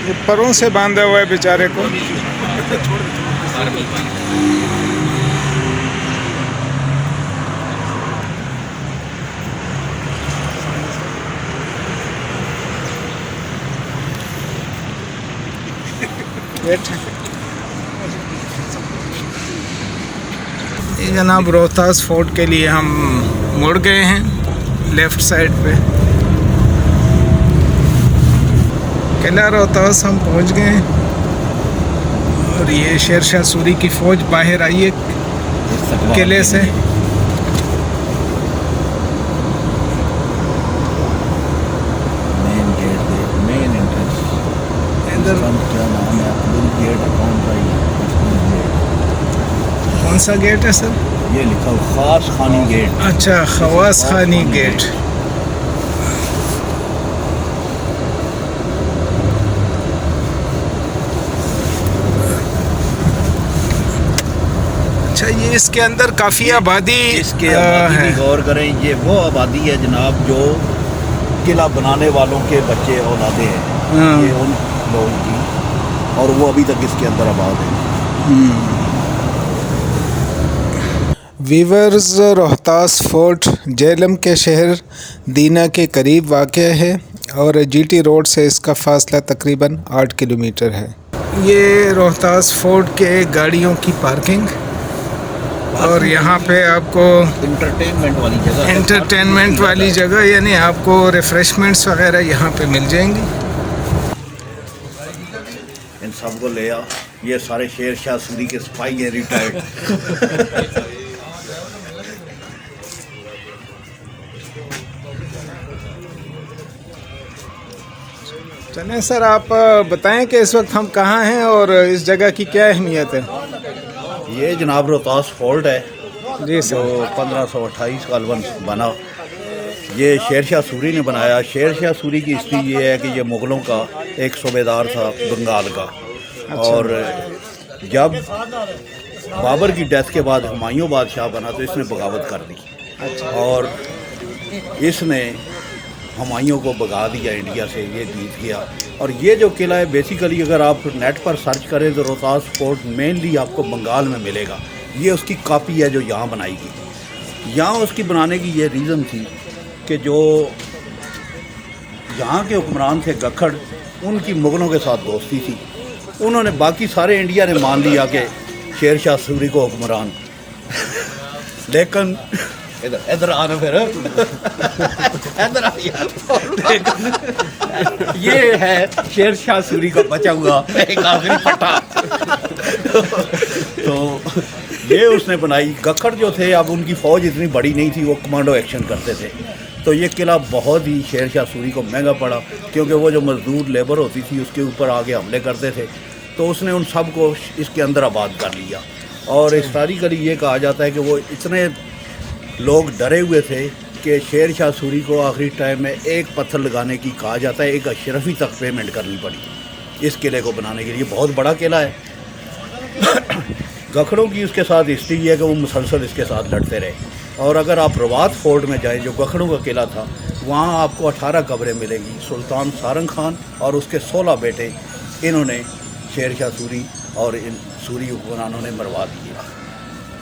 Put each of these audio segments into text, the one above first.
ये परों से बांधा हुआ है बेचारे को। ये जनाब रोहतास फोर्ट के लिए हम मुड़ गए हैं लेफ़्ट साइड पे। किला रोहतास हम पहुंच गए हैं और ये शेर शाह सूरी की फ़ौज बाहर आई है किले से। कौन सा गेट है सर? ये लिखा खास खानी गेट। अच्छा, खवास खानी गेट। अच्छा, ये इसके अंदर काफ़ी आबादी इसके आबादी है। गौर करें, ये वो आबादी है जनाब जो किला बनाने वालों के बच्चे औलादे हैं। हाँ। ये उन लोगों की, और वो अभी तक इसके अंदर आबाद है। वीवर्स, रोहतास फोर्ट जेहलम के शहर दीना के करीब वाक़ है और जीटी रोड से इसका फ़ासला तकरीबन 8 किलोमीटर है। ये रोहतास फोर्ट के गाड़ियों की पार्किंग, और यहाँ पे आपको एंटरटेनमेंट वाली जगह यानी आपको रिफ़्रेशमेंट्स वगैरह यहाँ पे मिल जाएंगी। इन सबको ले आ, ये सारे शेर शाह सूरी के सिपाही हैं, रिटायर्ड। चलें सर, आप बताएं कि इस वक्त हम कहाँ हैं और इस जगह की क्या अहमियत है? ये जनाब रोहतास फोर्ट है जी जो सर। 1528 का बना। ये शेर शाह सूरी ने बनाया। शेर शाह सूरी की हिस्ट्री ये है कि ये मुग़लों का एक सूबेदार था बंगाल का। अच्छा। और जब बाबर की डेथ के बाद हुमायूं बादशाह बना तो इसने बगावत कर दी। अच्छा। और इसने हुमायूं को भगा दिया इंडिया से, ये जीत गया। और ये जो किला है बेसिकली अगर आप नेट पर सर्च करें तो रोहतास फोर्ट मेनली आपको बंगाल में मिलेगा। ये उसकी कॉपी है जो यहाँ बनाई गई। यहाँ उसकी बनाने की ये रीज़न थी कि जो यहाँ के हुक्मरान थे गखड़, उनकी मुग़लों के साथ दोस्ती थी। उन्होंने बाकी सारे इंडिया ने मान लिया कि शेर शाह सूरी को हुक्मरान, लेकिन इधर आना फिर इधर आ यार। ये है शेर शाह सूरी का बचा हुआ एक आखिरी पट्टा। तो ये उसने बनाई। गखड़ जो थे, अब उनकी फ़ौज इतनी बड़ी नहीं थी, वो कमांडो एक्शन करते थे। तो ये किला बहुत ही शेर शाह सूरी को महंगा पड़ा, क्योंकि वो जो मजदूर लेबर होती थी उसके ऊपर आगे हमले करते थे। तो उसने उन सब को इसके अंदर आबाद कर लिया। और हिस्टोरिकली ये कहा जाता है कि वो इतने लोग डरे हुए थे कि शेर शाह सूरी को आखिरी टाइम में एक पत्थर लगाने की, कहा जाता है, एक अशरफी तक पेमेंट करनी पड़ी इस किले को बनाने के लिए। बहुत बड़ा किला है। गखड़ों की उसके साथ हिस्ट्री है कि वो मुसलसल इसके साथ लड़ते रहे। और अगर आप रवात फोर्ट में जाएं जो गखड़ों का किला था, वहाँ आपको 18 कब्रें मिलेंगी। सुल्तान सारंग खान और उसके 16 बेटे, इन्होंने शेर शाह सूरी और इन सूरी हुक्मरानों ने मरवा दिए।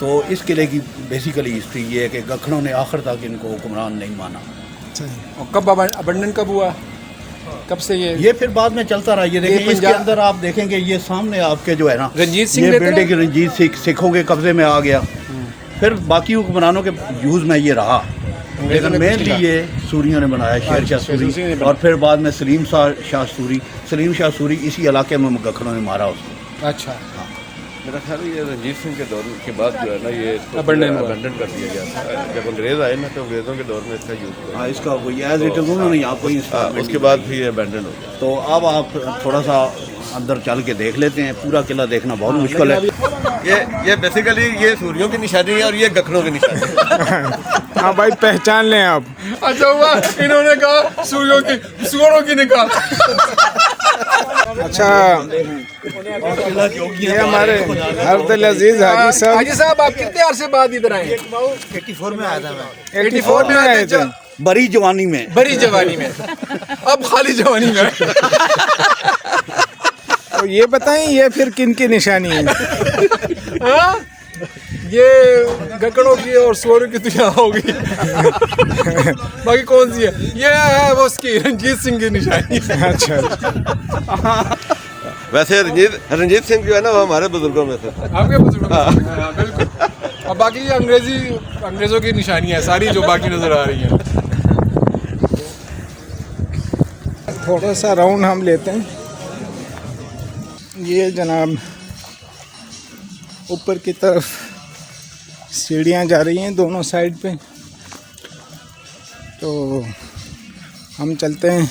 तो इस किले की बेसिकली हिस्ट्री ये है कि गखड़ों ने आखिर तक इनको हुक्मरान नहीं माना। और कब अबंडन कब हुआ? कब से ये फिर बाद में चलता रहा। ये देखें, इसके अंदर आप देखेंगे ये सामने आपके जो है ना रंजीत सिंह, ये बिल्डिंग रंजीत सिखों के कब्जे में आ गया। फिर बाकी हुक्मरानों के यूज़ में ये रहा, लेकिन मेनली ये सूरियों ने बनाया, शेर शाह सूरी। और फिर बाद में सलीम शाह सूरी इसी इलाके में गखड़ों ने मारा उसको। अच्छा। मेरा ख्याल है ये रंजीत सिंह के दौर के बाद जो है ना ये अबंडन कर दिया गया था। जब अंग्रेज़ आए ना तो अंग्रेज़ों के दौर में इसका यूज़ किया। हाँ, इसका कोई एज इट इज़ उन्होंने यहाँ कोई उसके बाद भी ये अबंडन हो गया। तो अब आप थोड़ा सा अंदर चल के देख लेते हैं। पूरा किला देखना बहुत मुश्किल है। ये बेसिकली ये सूरियों की निशानी है और ये गखड़ों की निशानी है। हाँ भाई, पहचान लें आप। अच्छा हुआ इन्होंने कहा सूरों की निकाह। अच्छा, ये हमारे अब्दुल अजीज हाजी साहब। हाजी साहब, आप कितने अरसे बाद इधर आए? 84 में आया था मैं। 84 में आए थे। बड़ी जवानी में। बड़ी जवानी में। अब खाली जवानी में। तो ये बताएं ये फिर किन की निशानी है? हाँ, ये गकड़ों की और सुअरों की तो यहाँ होगी। बाकी कौन सी है? ये है वो उसकी रंजीत सिंह की निशानी। अच्छा, वैसे रंजीत सिंह जो है ना वो हमारे बुजुर्गों में से आपके बुजुर्गों में? हाँ, बिल्कुल। और बाकी ये अंग्रेजों की निशानियाँ सारी जो बाकी नजर आ रही हैं। थोड़ा सा राउंड हम लेते हैं। ये जनाब ऊपर की तरफ सीढ़ियाँ जा रही हैं दोनों साइड पे, तो हम चलते हैं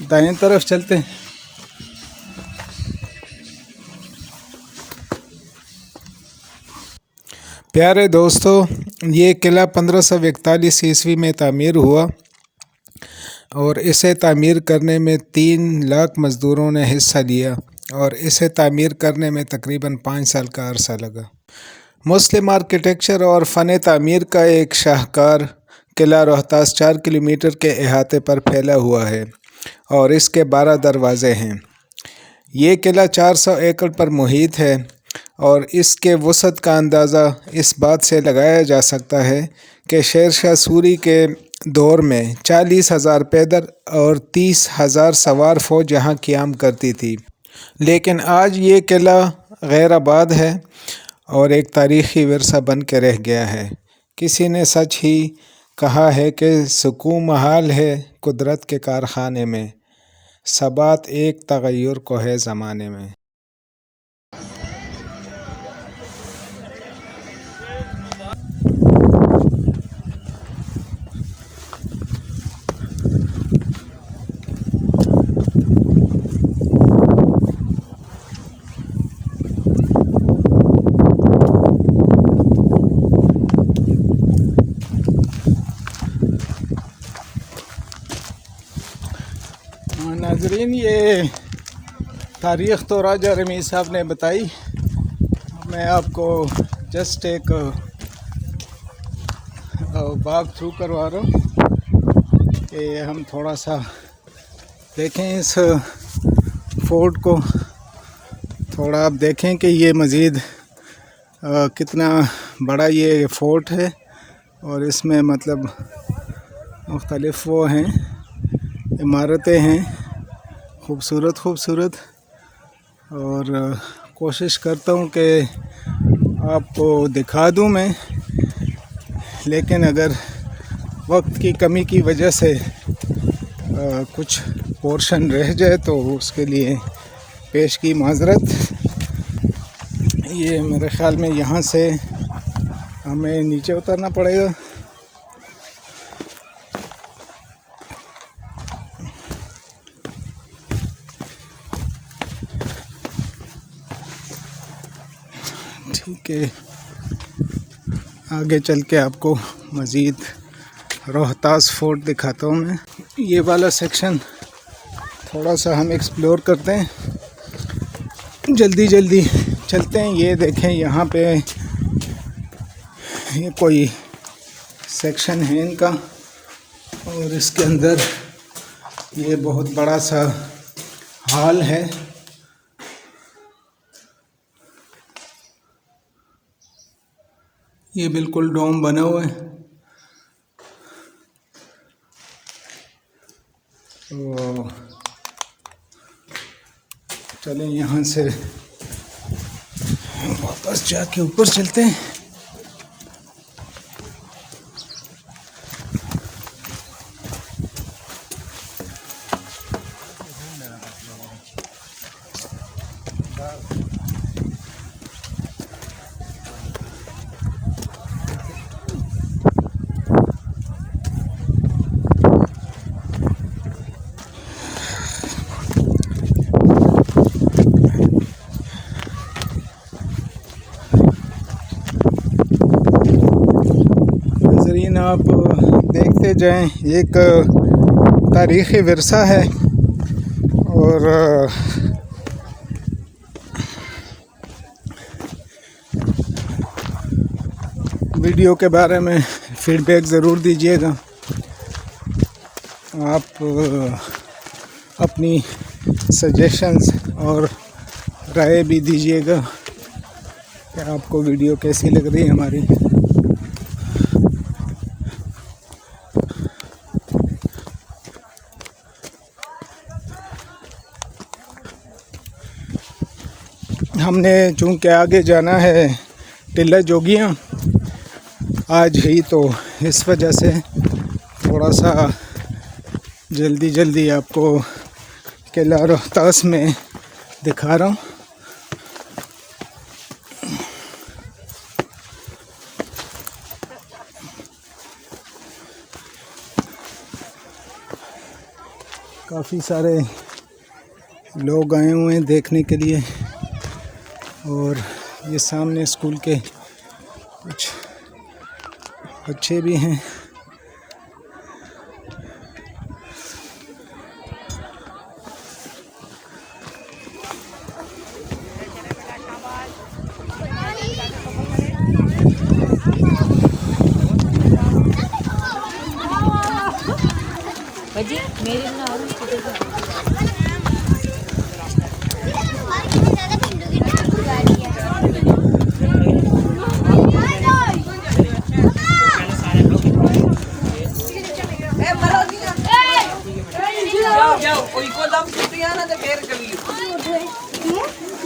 दाएं तरफ चलते हैं। प्यारे दोस्तों, ये किला 1541 ईस्वी में तामीर हुआ और इसे तामीर करने में 3 लाख मज़दूरों ने हिस्सा लिया और इसे तामीर करने में तकरीबन 5 साल का अरसा लगा। मुस्लिम आर्किटेक्चर और फ़न तामीर का एक शाहकार किला रोहतास 4 किलोमीटर के अहाते पर फैला हुआ है और इसके 12 दरवाज़े हैं। ये किला 400 एकड़ पर मुहित है और इसके वसअत का अंदाज़ा इस बात से लगाया जा सकता है कि शेरशाह सूरी के दौर में 40,000 पैदल और 30,000 सवार फ़ौज यहाँ क़याम करती थी। लेकिन आज ये किला गैर आबाद है और एक तारीख़ी विरसा बन के रह गया है। किसी ने सच ही कहा है कि सुकून महाल है कुदरत के कारखाने में, सबात एक तग़य्युर को है ज़माने में। नाज़रीन, ये तारीख़ तो राजा रमीज़ साहब ने बताई, मैं आपको जस्ट एक वॉक थ्रू करवा रहा हूँ कि हम थोड़ा सा देखें इस फोर्ट को। थोड़ा आप देखें कि ये मज़ीद कितना बड़ा ये फोर्ट है और इसमें मतलब मुख्तलिफ़ वो हैं इमारतें हैं खूबसूरत, और कोशिश करता हूँ कि आपको दिखा दूँ मैं, लेकिन अगर वक्त की कमी की वजह से कुछ पोर्शन रह जाए तो उसके लिए पेश की माज़रत। ये मेरे ख़्याल में यहाँ से हमें नीचे उतरना पड़ेगा। ठीक है, आगे चल के आपको मज़ीद रोहतास फोर्ट दिखाता हूँ मैं। ये वाला सेक्शन थोड़ा सा हम एक्सप्लोर करते हैं, जल्दी चलते हैं। ये देखें, यहाँ पे ये कोई सेक्शन है इनका और इसके अंदर ये बहुत बड़ा सा हॉल है। ये बिल्कुल डोम बना हुआ है। तो चलें यहाँ से वापस जाके ऊपर चलते हैं। आप देखते जाएं, एक तारीख़ी विरसा है और वीडियो के बारे में फ़ीडबैक ज़रूर दीजिएगा। आप अपनी सजेशंस और राय भी दीजिएगा कि आपको वीडियो कैसी लग रही है हमारी। हमने चूँकि आगे जाना है टिल्ला जोगियाँ आज ही, तो इस वजह से थोड़ा सा जल्दी आपको किला रोहतास में दिखा रहा हूँ। काफ़ी सारे लोग आए हुए हैं देखने के लिए, और ये सामने स्कूल के कुछ बच्चे भी हैं। मेरे ना और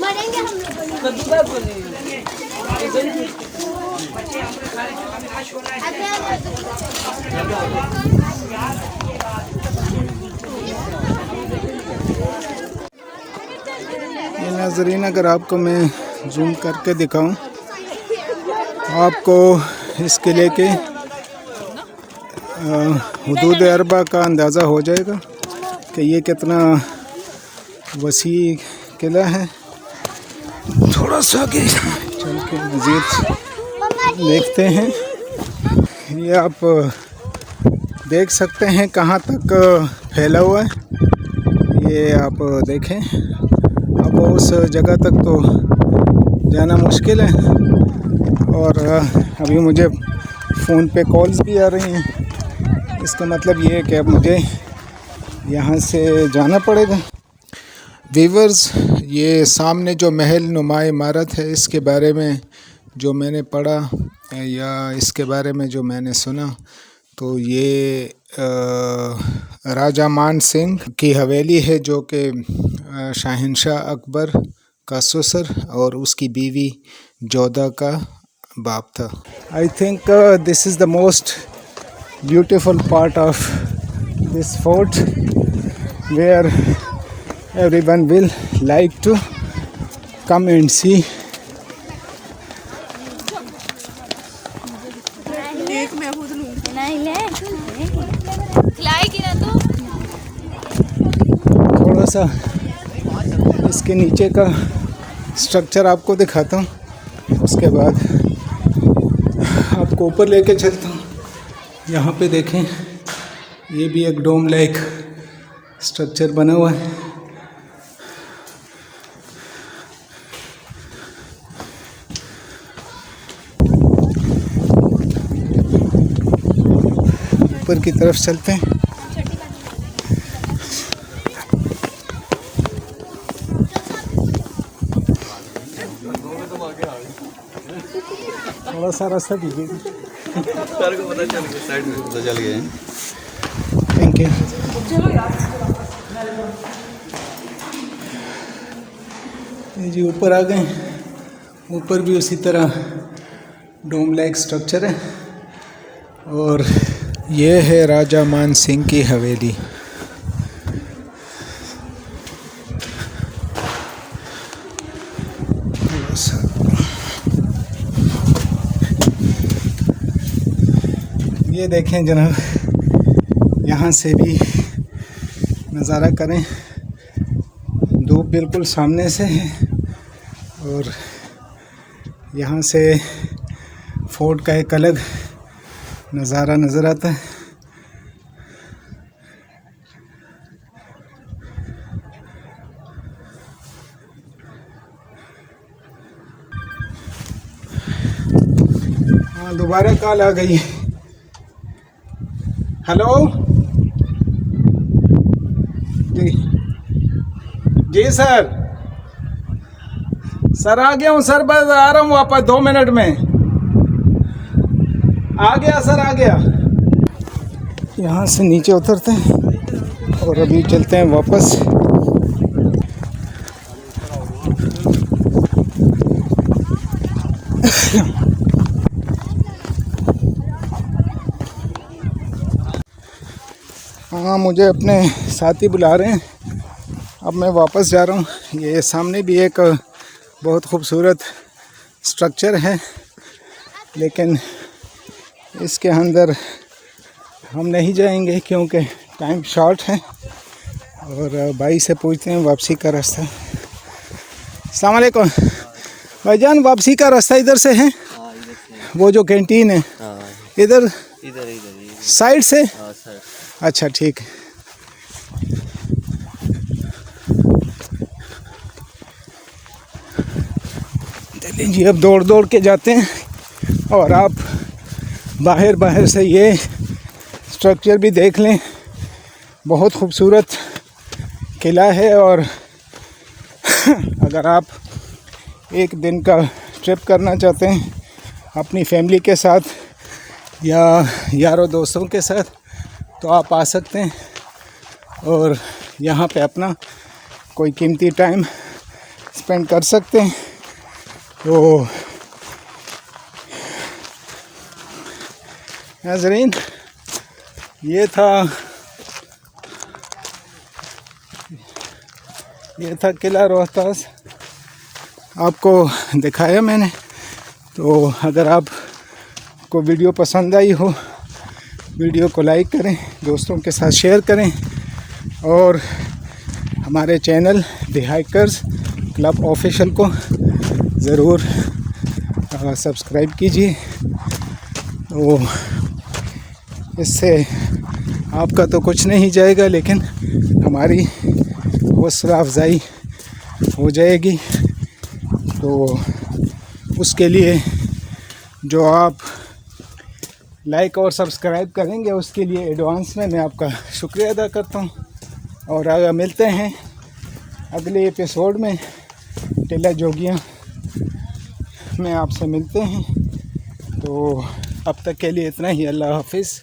मरेंगे हम नाज़रीन, अगर आपको मैं जूम करके दिखाऊं, आपको इस किले के हुदूद अरबा का अंदाज़ा हो जाएगा कि ये कितना वसी किला है। थोड़ा सा आगे चल के मज़ीद देखते हैं। ये आप देख सकते हैं कहाँ तक फैला हुआ है, ये आप देखें। अब उस जगह तक तो जाना मुश्किल है, और अभी मुझे फ़ोन पे कॉल्स भी आ रही हैं। इसका मतलब ये है कि अब मुझे यहाँ से जाना पड़ेगा। वीवर्स, ये सामने जो महल नुमा इमारत है, इसके बारे में जो मैंने पढ़ा या इसके बारे में जो मैंने सुना, तो ये राजा मान सिंह की हवेली है, जो कि शाहनशाह अकबर का ससुर और उसकी बीवी जोधा का बाप था। I think this is the most beautiful part of this fort where everyone will like to come and see. थोड़ा सा इसके नीचे का स्ट्रक्चर आपको दिखाता हूँ, उसके बाद आपको ऊपर लेके चलता हूँ। यहाँ पे देखें, ये भी एक डोम लाइक स्ट्रक्चर बना हुआ है। ऊपर की तरफ चलते हैं। थोड़ा सा रास्ता दीजिए। सर को पता चल गया, साइड में पता चल गया। Thank you. जी ऊपर आ गए। ऊपर भी उसी तरह डोम लाइक स्ट्रक्चर है, और ये है राजा मान सिंह की हवेली। ये देखें जनाब, यहाँ से भी नज़ारा करें। धूप बिल्कुल सामने से है, और यहाँ से फोर्ट का एक अलग नज़ारा नज़र आता है। हाँ, दोबारा कॉल आ गई। हेलो जी, जी सर। सर आ गया हूँ सर, बस आ रहा हूँ वापस 2 मिनट में। आ गया सर, आ गया। यहाँ से नीचे उतरते हैं और अभी चलते हैं वापस। हाँ, मुझे अपने साथी बुला रहे हैं, अब मैं वापस जा रहा हूँ। ये सामने भी एक बहुत खूबसूरत स्ट्रक्चर है, लेकिन इसके अंदर हम नहीं जाएंगे क्योंकि टाइम शॉर्ट है। और भाई से पूछते हैं वापसी का रास्ता। अस्सलाम वालेकुम भाईजान, वापसी का रास्ता इधर से है? वो जो कैंटीन है इधर साइड से? अच्छा ठीक है। चलिए जी, अब दौड़ दौड़ के जाते हैं और आप बाहर से ये स्ट्रक्चर भी देख लें। बहुत खूबसूरत किला है और अगर आप एक दिन का ट्रिप करना चाहते हैं अपनी फैमिली के साथ या यारों दोस्तों के साथ, तो आप आ सकते हैं और यहाँ पे अपना कोई कीमती टाइम स्पेंड कर सकते हैं। तो नाज़रीन, ये था किला रोहतास। आपको दिखाया मैंने। तो अगर आपको वीडियो पसंद आई हो, वीडियो को लाइक करें, दोस्तों के साथ शेयर करें और हमारे channel the hikers club official को ज़रूर सब्सक्राइब कीजिए। तो इससे आपका तो कुछ नहीं जाएगा, लेकिन हमारी हौसला अफजाई हो जाएगी। तो उसके लिए जो आप लाइक और सब्सक्राइब करेंगे, उसके लिए एडवांस में मैं आपका शुक्रिया अदा करता हूँ। और अगर मिलते हैं अगले एपिसोड में, टिला जोगियाँ में आपसे मिलते हैं। तो अब तक के लिए इतना ही। अल्लाह हाफिज़।